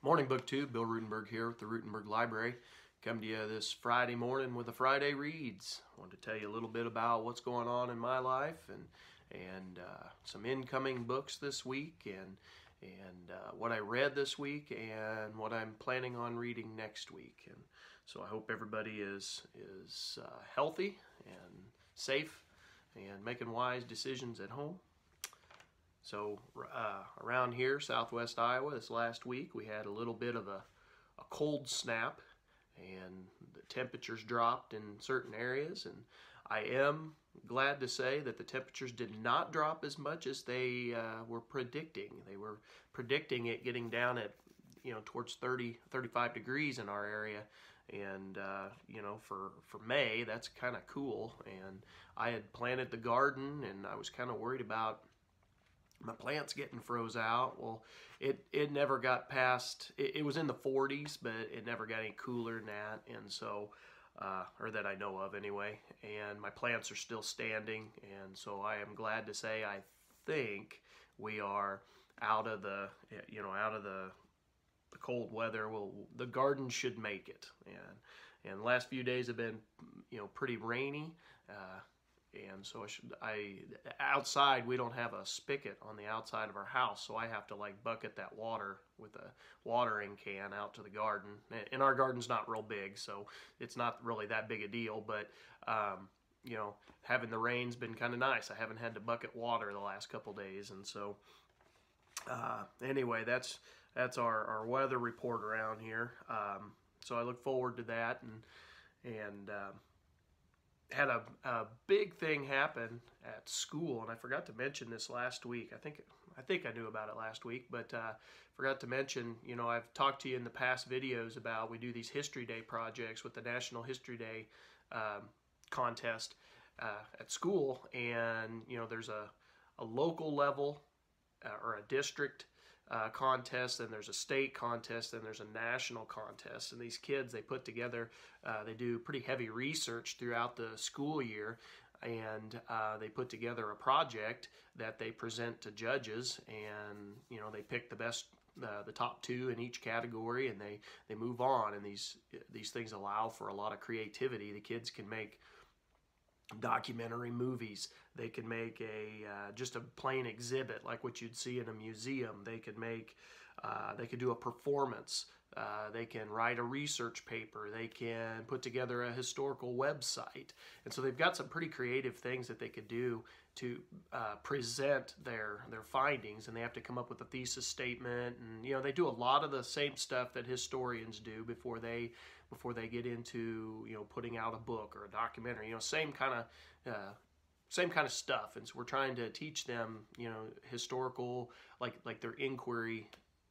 Morning, BookTube. Bill Ruttenberg here with the Ruttenberg Library. Come to you this Friday morning with the Friday Reads. I wanted to tell you a little bit about what's going on in my life and some incoming books this week and what I read this week and what I'm planning on reading next week. And so I hope everybody is healthy and safe and making wise decisions at home. So around here, southwest Iowa, this last week, we had a little bit of a cold snap, and the temperatures dropped in certain areas. And I am glad to say that the temperatures did not drop as much as they were predicting. They were predicting it getting down at, towards 30, 35 degrees in our area. And, for May, that's kind of cool. And I had planted the garden, and I was kind of worried about my plants getting froze out. Well, it never got past, it was in the 40s, but it never got any cooler than that. And so, or that I know of anyway. And my plants are still standing. And so I am glad to say I think we are out of the, out of the cold weather. Well, the garden should make it. And the last few days have been, pretty rainy. And so outside, we don't have a spigot on the outside of our house, so I have to bucket that water with a watering can out to the garden. And our garden's not real big, so it's not really that big a deal, but having the rain's been kind of nice. I haven't had to bucket water the last couple days, and so anyway, that's our weather report around here. So I look forward to that, and had a big thing happen at school, and I forgot to mention this last week. I think I knew about it last week, but forgot to mention, I've talked to you in the past videos about we do these History Day projects with the National History Day contest at school, and there's a local level or a district contest, and there's a state contest, and there's a national contest. And these kids, they put together, they do pretty heavy research throughout the school year, and they put together a project that they present to judges, and they pick the best, the top two in each category, and they move on. And these things allow for a lot of creativity. The kids can make documentary movies. They can make just a plain exhibit like what you'd see in a museum. They could make, they could do a performance. They can write a research paper. They can put together a historical website. And so they've got some pretty creative things that they could do to present their findings, and they have to come up with a thesis statement. And they do a lot of the same stuff that historians do before they get into putting out a book or a documentary. Same kind of stuff. And so we're trying to teach them historical, like their inquiry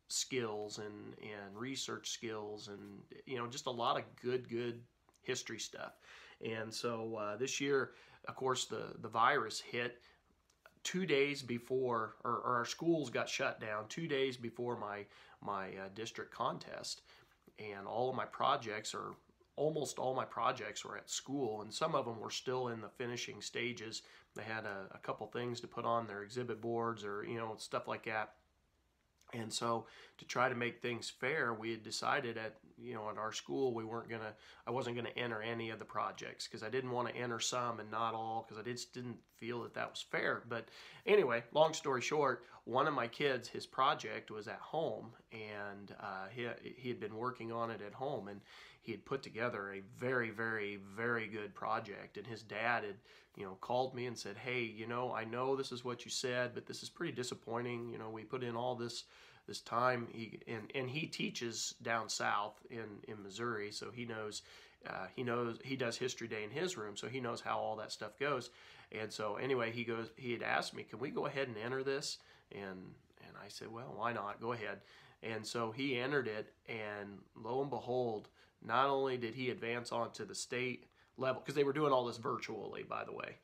skills and research skills, and just a lot of good history stuff. And so this year, of course, the virus hit 2 days before, or our schools got shut down 2 days before my district contest, and all of my projects, or almost all my projects, were at school, and some of them were still in the finishing stages. They had a couple things to put on their exhibit boards, or stuff like that. And so to try to make things fair, we had decided at our school I wasn't gonna enter any of the projects, because I didn't want to enter some and not all, because I just didn't feel that was fair. But anyway, long story short, one of my kids, his project was at home, and he had been working on it at home, and he had put together a very, very, very good project. And his dad had called me and said, "Hey, I know this is what you said, but this is pretty disappointing. We put in all this time." He teaches down south in Missouri, so he knows he does History Day in his room, so he knows how all that stuff goes. And so anyway, he had asked me, "Can we go ahead and enter this?" And I said, "Well, why not? Go ahead." And so he entered it, and lo and behold, not only did he advance on to the state level, because they were doing all this virtually, by the way.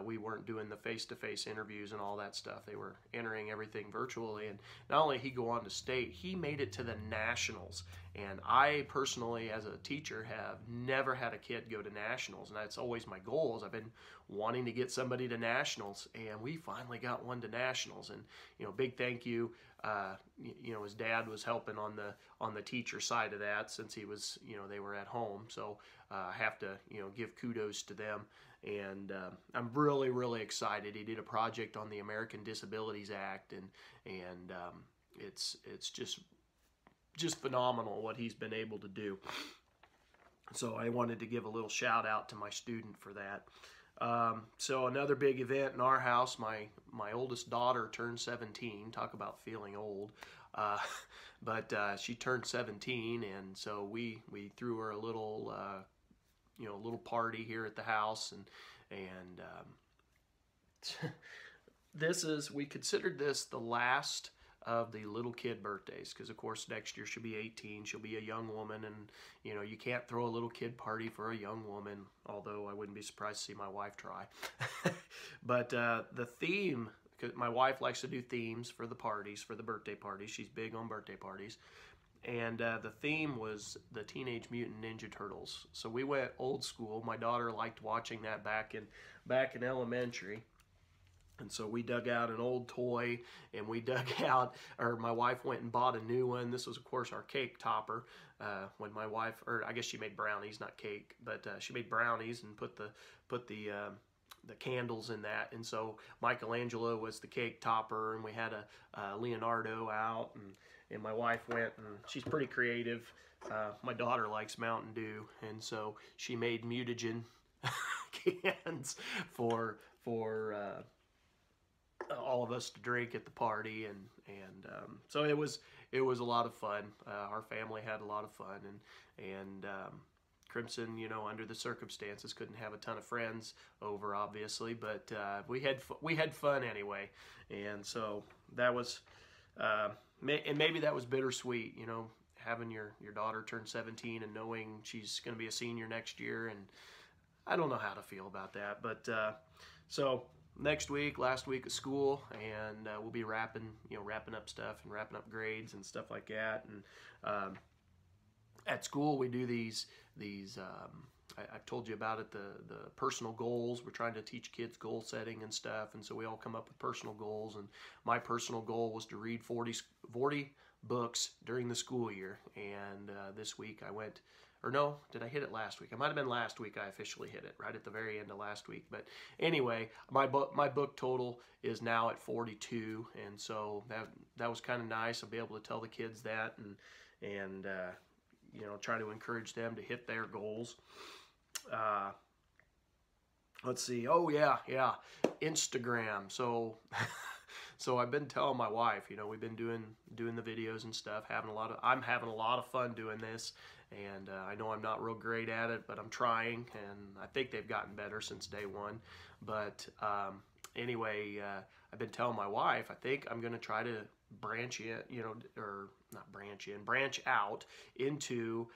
we weren't doing the face-to-face interviews and all that stuff. They were entering everything virtually. And not only did he go on to state, he made it to the nationals. And I personally, as a teacher, have never had a kid go to nationals, and that's always my goal. Is I've been wanting to get somebody to nationals, and we finally got one to nationals. And big thank you. His dad was helping on the teacher side of that, since he was, they were at home. So I have to, give kudos to them. And I'm really, really excited. He did a project on the American Disabilities Act, and it's just phenomenal what he's been able to do. So I wanted to give a little shout out to my student for that. So another big event in our house, my oldest daughter turned 17. Talk about feeling old. But she turned 17, and so we threw her a little little party here at the house, and we considered this the last of the little kid birthdays, because of course next year she'll be 18, she'll be a young woman, and you can't throw a little kid party for a young woman, although I wouldn't be surprised to see my wife try. But the theme, because my wife likes to do themes for the parties, for the birthday parties, she's big on birthday parties, and the theme was the Teenage Mutant Ninja Turtles. So we went old school. My daughter liked watching that back in elementary. And so we dug out an old toy, and we dug out, or my wife went and bought a new one. This was, of course, our cake topper. When my wife, or I guess she made brownies, not cake, but she made brownies and put the candles in that. And so Michelangelo was the cake topper, and we had a Leonardo out, and my wife went, and she's pretty creative. My daughter likes Mountain Dew, and so she made mutagen cans for all of us to drink at the party, and so it was a lot of fun. Our family had a lot of fun, and Crimson, under the circumstances, couldn't have a ton of friends over, obviously, but we had fun anyway. And so that was, and maybe that was bittersweet, having your daughter turn 17 and knowing she's going to be a senior next year, and I don't know how to feel about that. But so next week, last week of school, and we'll be wrapping up stuff and wrapping up grades and stuff like that. And at school, we do these I've told you about it, the personal goals. We're trying to teach kids goal setting and stuff, and so we all come up with personal goals. And my personal goal was to read 40 books during the school year. And this week I went, or no, did I hit it last week? It might have been last week I officially hit it, right at the very end of last week. But anyway, my book total is now at 42, and so that was kind of nice. I'll be able to tell the kids that, and try to encourage them to hit their goals. Let's see. Oh yeah, Instagram. So I've been telling my wife, we've been doing the videos and stuff. I'm having a lot of fun doing this, and I know I'm not real great at it, but I'm trying, and I think they've gotten better since day one. But anyway, I've been telling my wife, I think I'm going to try to branch out into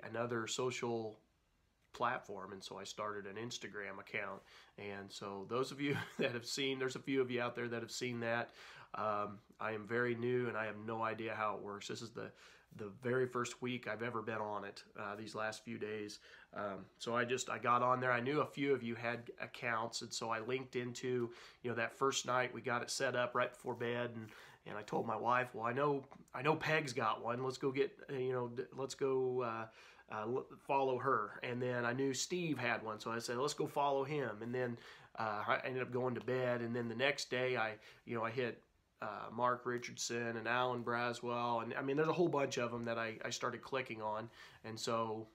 another social platform. And so I started an Instagram account. And so those of you that have seen, there's a few of you out there that have seen that. I am very new, and I have no idea how it works. This is the very first week I've ever been on it, these last few days. So I got on there. I knew a few of you had accounts, and so I linked into, that first night we got it set up right before bed, and I told my wife, well, I know Peg's got one. Let's go follow her. And then I knew Steve had one, so I said, let's go follow him. And then I ended up going to bed, and then the next day I hit Mark Richardson and Alan Braswell, and I mean there's a whole bunch of them that I started clicking on. And so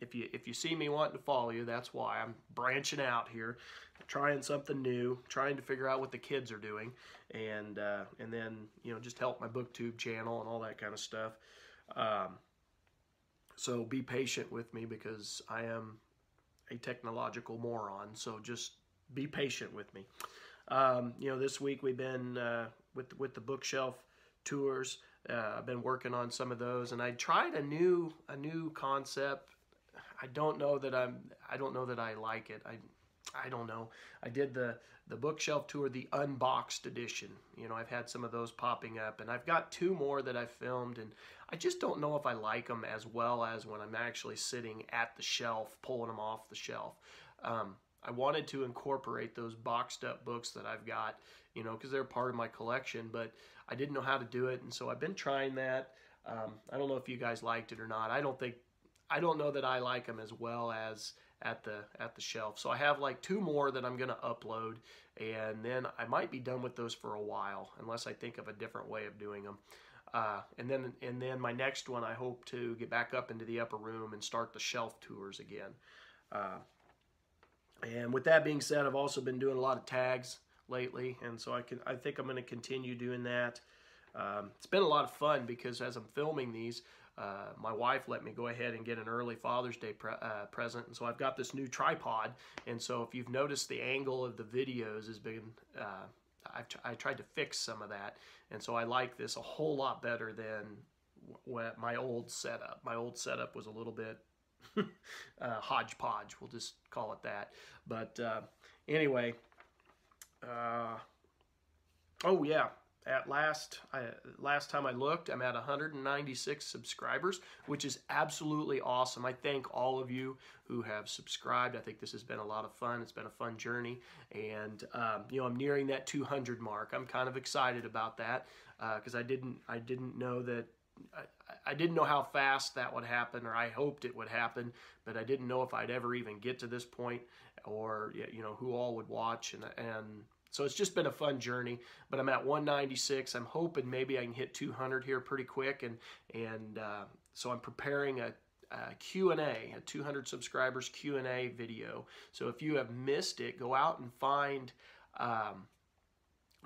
if you see me wanting to follow you, that's why. I'm branching out here, trying something new, trying to figure out what the kids are doing, and then just help my BookTube channel and all that kind of stuff. So be patient with me, because I am a technological moron, so just be patient with me. This week we've been with the bookshelf tours. I've been working on some of those, and I tried a new concept. I don't know that I like it. I don't know. I did the bookshelf tour, the unboxed edition. You know, I've had some of those popping up, and I've got 2 more that I've filmed, and I just don't know if I like them as well as when I'm actually sitting at the shelf, pulling them off the shelf. I wanted to incorporate those boxed up books that I've got, you know, because they're part of my collection, but I didn't know how to do it, and so I've been trying that. I don't know if you guys liked it or not. I don't know that I like them as well as at the shelf. So I have like 2 more that I'm going to upload, and then I might be done with those for a while unless I think of a different way of doing them. And then my next one, I hope to get back up into the upper room and start the shelf tours again. And with that being said, I've also been doing a lot of tags lately, and so I think I'm going to continue doing that. It's been a lot of fun because as I'm filming these, my wife let me go ahead and get an early Father's Day present, and so I've got this new tripod. And so if you've noticed, the angle of the videos has been, I tried to fix some of that, and so I like this a whole lot better than my old setup. My old setup was a little bit hodgepodge, we'll just call it that. But anyway, oh yeah. At last time I looked, I'm at 196 subscribers, which is absolutely awesome. I thank all of you who have subscribed. I think this has been a lot of fun. It's been a fun journey, and you know, I'm nearing that 200 mark. I'm kind of excited about that because I didn't know that. I didn't know how fast that would happen, or I hoped it would happen, but I didn't know if I'd ever even get to this point, or you know, who all would watch, and so it's just been a fun journey. But I'm at 196. I'm hoping maybe I can hit 200 here pretty quick, and so I'm preparing a Q&A, a 200 subscribers Q&A video. So if you have missed it, go out and find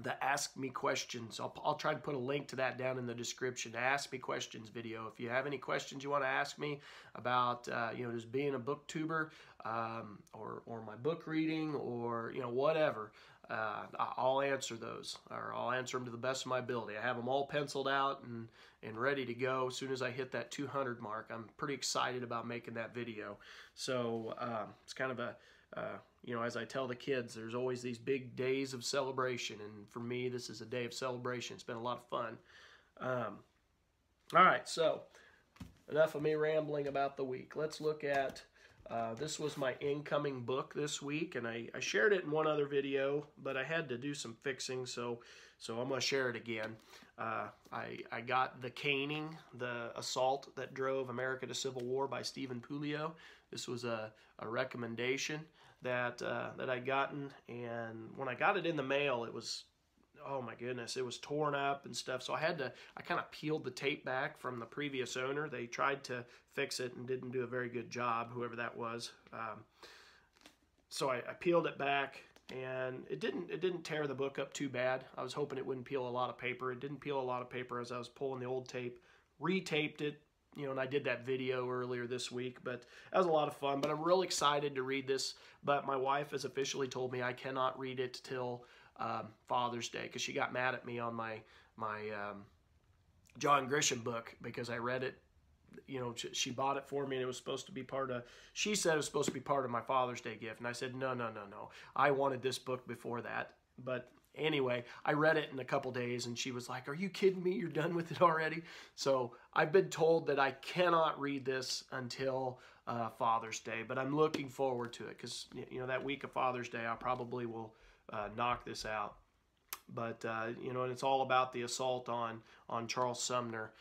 the Ask Me Questions. I'll try to put a link to that down in the description. Ask Me Questions video. If you have any questions you want to ask me about, you know, just being a booktuber, or my book reading, or you know, whatever, I'll answer those, or I'll answer them to the best of my ability. I have them all penciled out and ready to go as soon as I hit that 200 mark. I'm pretty excited about making that video. So it's kind of a you know, as I tell the kids, there's always these big days of celebration, and for me, this is a day of celebration. It's been a lot of fun. All right, so enough of me rambling about the week. Let's look at, this was my incoming book this week, and I shared it in one other video, but I had to do some fixing, so I'm going to share it again. I got The Caning, the assault that drove America to Civil War by Stephen Puleo. This was a recommendation that I'd gotten, and when I got it in the mail, it was, oh my goodness, it was torn up and stuff. So I kind of peeled the tape back from the previous owner. They tried to fix it and didn't do a very good job, whoever that was. So I peeled it back, and it didn't tear the book up too bad. I was hoping it wouldn't peel a lot of paper. It didn't peel a lot of paper as I was pulling the old tape. Retaped it, you know, and I did that video earlier this week, but that was a lot of fun. But I'm real excited to read this, but my wife has officially told me I cannot read it till Father's Day, because she got mad at me on my John Grisham book because I read it. You know, she bought it for me, and it was supposed to be she said it was supposed to be part of my Father's Day gift, and I said, no. I wanted this book before that. But anyway, I read it in a couple days, and she was like, are you kidding me? You're done with it already? So I've been told that I cannot read this until Father's Day, but I'm looking forward to it because, you know, that week of Father's Day, I probably will knock this out. But you know, and it's all about the assault on Charles Sumner.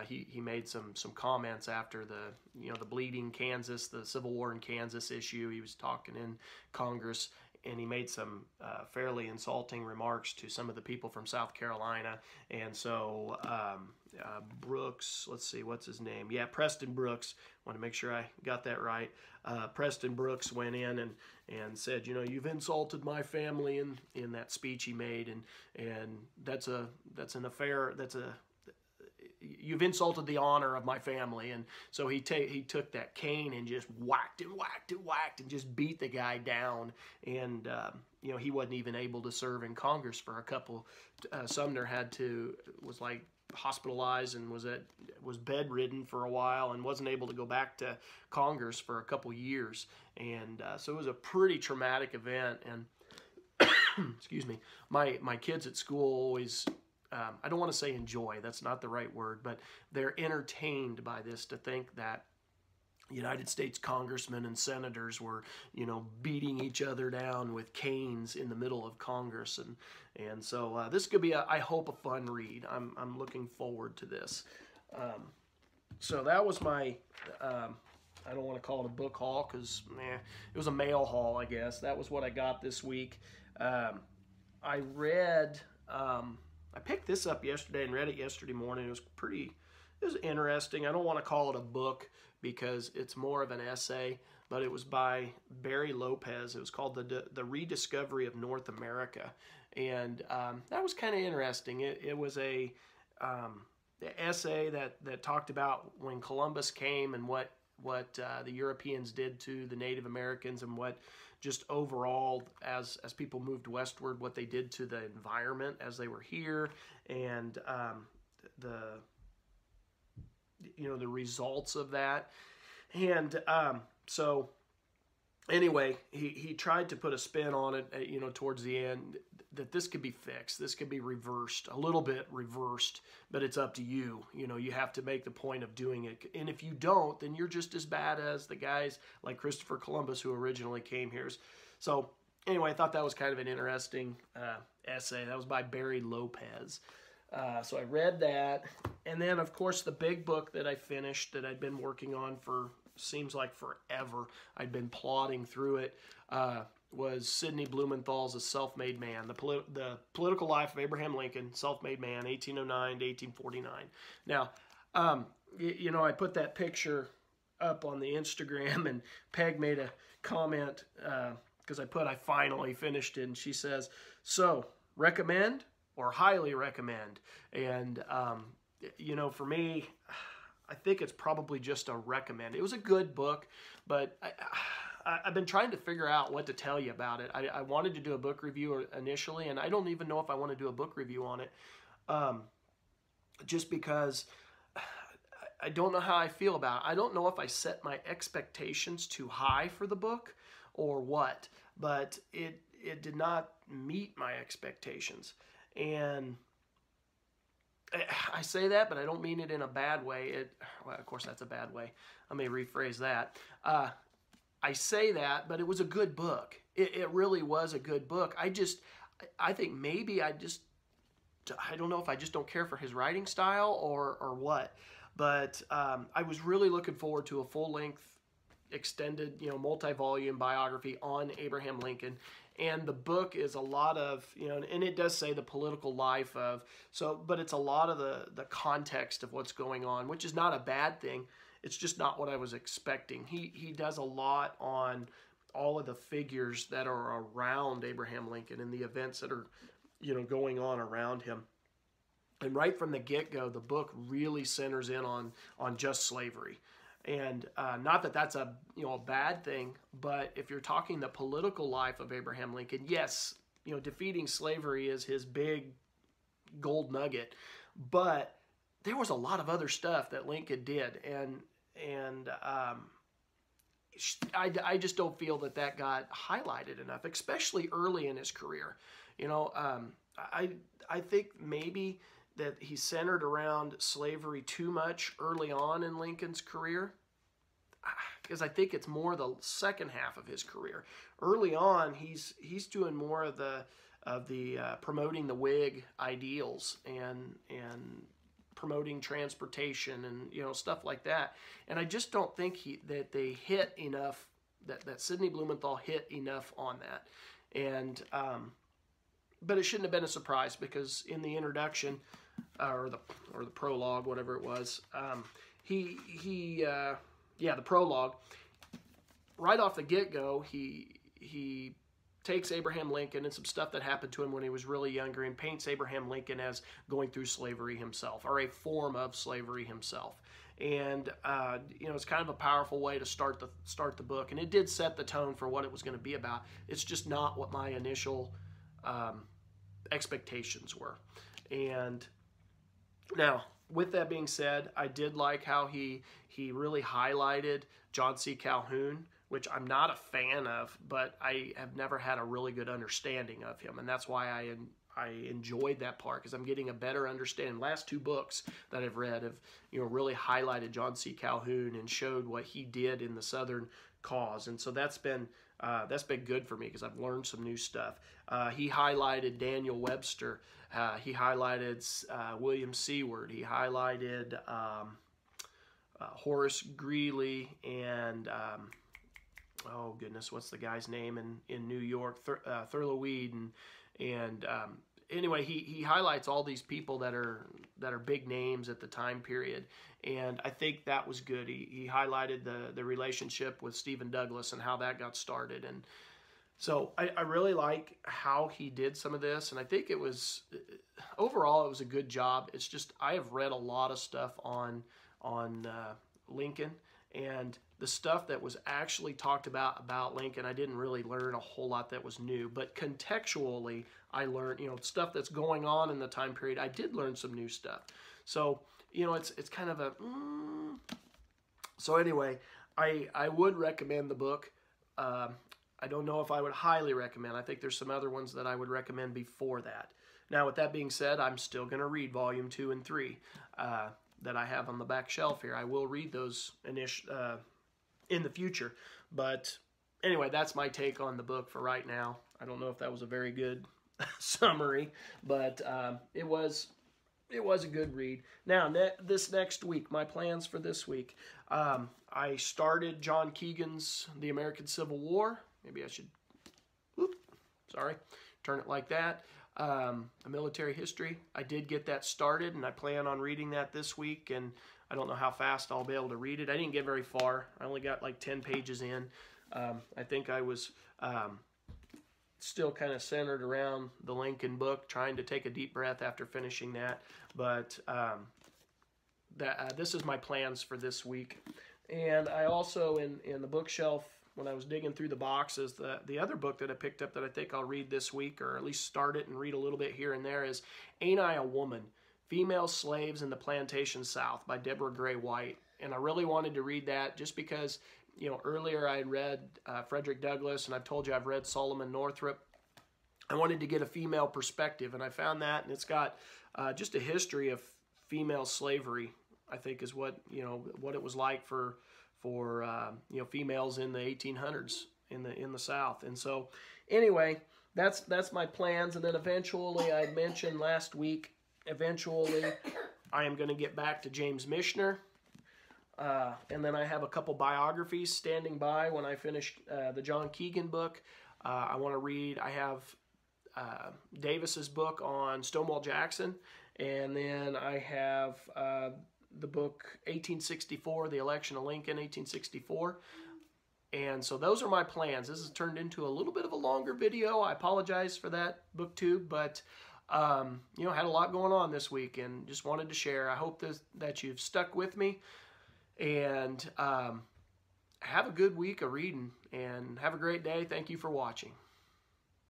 He made some comments after the bleeding Kansas, the Civil War in Kansas issue. He was talking in Congress, and he made some fairly insulting remarks to some of the people from South Carolina. And so Brooks, let's see, what's his name? Yeah, Preston Brooks. Want to make sure I got that right. Preston Brooks went in and said, you know, you've insulted my family in that speech he made, and that's an affair. You've insulted the honor of my family. And so he took that cane and just whacked and just beat the guy down. And you know, he wasn't even able to serve in Congress for a couple. Sumner was like hospitalized and was bedridden for a while and wasn't able to go back to Congress for a couple years. And so it was a pretty traumatic event. And excuse me, my kids at school always, I don't want to say enjoy, that's not the right word, but they're entertained by this, to think that United States congressmen and senators were, beating each other down with canes in the middle of Congress. And so this could be, I hope, a fun read. I'm looking forward to this. So that was my, I don't want to call it a book haul because, it was a mail haul, I guess. That was what I got this week. I read, I picked this up yesterday and read it yesterday morning. It was interesting. I don't want to call it a book because it's more of an essay, but it was by Barry Lopez. It was called The Rediscovery of North America. And that was kind of interesting. It was a essay that talked about when Columbus came and what the Europeans did to the Native Americans, and what just overall, as people moved westward, what they did to the environment as they were here, and the results of that. And so anyway, he tried to put a spin on it, towards the end, that this could be fixed. This could be reversed, a little bit reversed, but it's up to you. You have to make the point of doing it. And if you don't, then you're just as bad as the guys like Christopher Columbus who originally came here. So anyway, I thought that was kind of an interesting essay. That was by Barry Lopez. So I read that. And then, of course, the big book that I finished that I'd been working on for, seems like forever, I'd been plodding through it, was Sidney Blumenthal's A Self-Made Man, the political life of Abraham Lincoln, self-made man, 1809 to 1849. Now, I put that picture up on the Instagram, and Peg made a comment because I finally finished it, and she says, "So, recommend or highly recommend?" And, for me, I think it's probably just a recommend. It was a good book, but I've been trying to figure out what to tell you about it. I wanted to do a book review initially, and I don't even know if I want to do a book review on it, just because I don't know how I feel about it. I don't know if I set my expectations too high for the book or what, but it did not meet my expectations. And I say that, but I don't mean it in a bad way. Well, of course, that's a bad way. Let me rephrase that. I say that, but it was a good book. It really was a good book. I think maybe I don't know if I just don't care for his writing style or what. But I was really looking forward to a full-length, extended, multi-volume biography on Abraham Lincoln. And the book is a lot of, and it does say the political life of, but it's a lot of the context of what's going on, which is not a bad thing. It's just not what I was expecting. He does a lot on all of the figures that are around Abraham Lincoln and the events that are, going on around him. And right from the get-go, the book really centers in on just slavery. And not that that's a bad thing, but if you're talking the political life of Abraham Lincoln, yes, defeating slavery is his big gold nugget, but there was a lot of other stuff that Lincoln did, and I just don't feel that got highlighted enough, especially early in his career. I think maybe that he centered around slavery too much early on in Lincoln's career, because I think it's more the second half of his career. Early on, he's doing more of the promoting the Whig ideals and promoting transportation and stuff like that. And I just don't think that they hit enough, that Sidney Blumenthal hit enough on that. And but it shouldn't have been a surprise, because in the introduction or the prologue, whatever it was, the prologue, right off the get-go, he takes Abraham Lincoln and some stuff that happened to him when he was really younger and paints Abraham Lincoln as going through slavery himself, or a form of slavery himself. And it's kind of a powerful way to start the book, and it did set the tone for what it was going to be about. It's just not what my initial expectations were. And Now, with that being said, I did like how he really highlighted John C. Calhoun, which I'm not a fan of, but I have never had a really good understanding of him, and that's why I enjoyed that part, because I'm getting a better understanding. Last two books that I've read have really highlighted John C. Calhoun and showed what he did in the Southern cause, and so that's been good for me because I've learned some new stuff. He highlighted Daniel Webster. He highlighted William Seward. He highlighted Horace Greeley and oh goodness, what's the guy's name in New York? Thurlow Weed and anyway, he highlights all these people that are big names at the time period, and I think that was good. He highlighted the relationship with Stephen Douglas and how that got started, and so I really like how he did some of this, and I think it was overall it was a good job. It's just I have read a lot of stuff on Lincoln, and the stuff that was actually talked about Lincoln, I didn't really learn a whole lot that was new, but contextually I learned, stuff that's going on in the time period. I did learn some new stuff. So, it's kind of a So anyway, I would recommend the book. I don't know if I would highly recommend. I think there's some other ones that I would recommend before that. Now, with that being said, I'm still going to read Volume 2 and 3 that I have on the back shelf here. I will read those in the future. But anyway, that's my take on the book for right now. I don't know if that was a very good summary, but it was a good read. Now, this next week, my plans for this week. I started John Keegan's The American Civil War. Maybe I should, turn it like that. A military history. I did get that started, and I plan on reading that this week, and I don't know how fast I'll be able to read it. I didn't get very far. I only got like 10 pages in. I think I was still kind of centered around the Lincoln book, trying to take a deep breath after finishing that. But this is my plans for this week. And I also, in the bookshelf, when I was digging through the boxes, the other book that I picked up that I think I'll read this week, or at least start it and read a little bit here and there, is Ain't I a Woman? Female Slaves in the Plantation South by Deborah Gray White. And I really wanted to read that just because, earlier I had read Frederick Douglass, and I've told you I've read Solomon Northrop. I wanted to get a female perspective, and I found that, and it's got just a history of female slavery, I think, is what it was like for females in the 1800s in the South. And so anyway, that's my plans. And then eventually, I mentioned last week, I am going to get back to James Michener. And then I have a couple biographies standing by when I finish the John Keegan book. I want to read, I have Davis's book on Stonewall Jackson, and then I have the book 1864, The Election of Lincoln, 1864. And so those are my plans. This has turned into a little bit of a longer video. I apologize for that, BookTube, but had a lot going on this week and just wanted to share. I hope that you've stuck with me, and have a good week of reading, and have a great day. Thank you for watching.